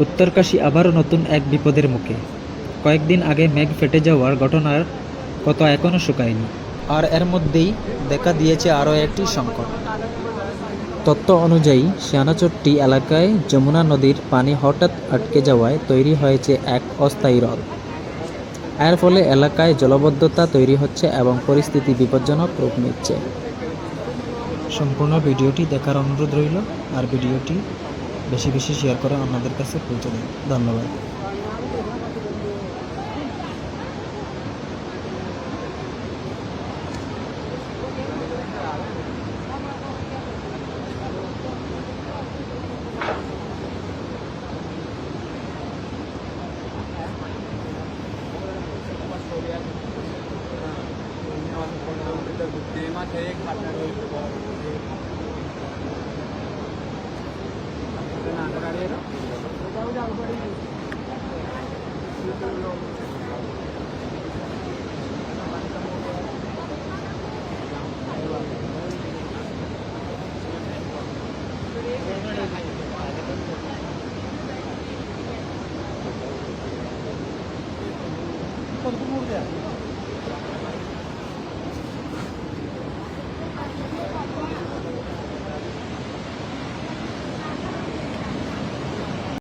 উত্তরকাশী আবারও নতুন এক বিপদের মুখে। কয়েকদিন আগে মেঘ ফেটে যাওয়ার ঘটনার কত এখনও শুকায়নি, আর এর মধ্যেই দেখা দিয়েছে আরও একটি সংকট। তথ্য অনুযায়ী শিয়ানাচট্টি এলাকায় যমুনা নদীর পানি হঠাৎ আটকে যাওয়ায় তৈরি হয়েছে এক অস্থায়ী হ্রদ। এর ফলে এলাকায় জলাবদ্ধতা তৈরি হচ্ছে এবং পরিস্থিতি বিপজ্জনক রূপ নিচ্ছে। সম্পূর্ণ ভিডিওটি দেখার অনুরোধ রইল, আর ভিডিওটি বেশি বেশি শেয়ার করে আপনাদের কাছে পৌঁছে দিন। ধন্যবাদ। কত দূর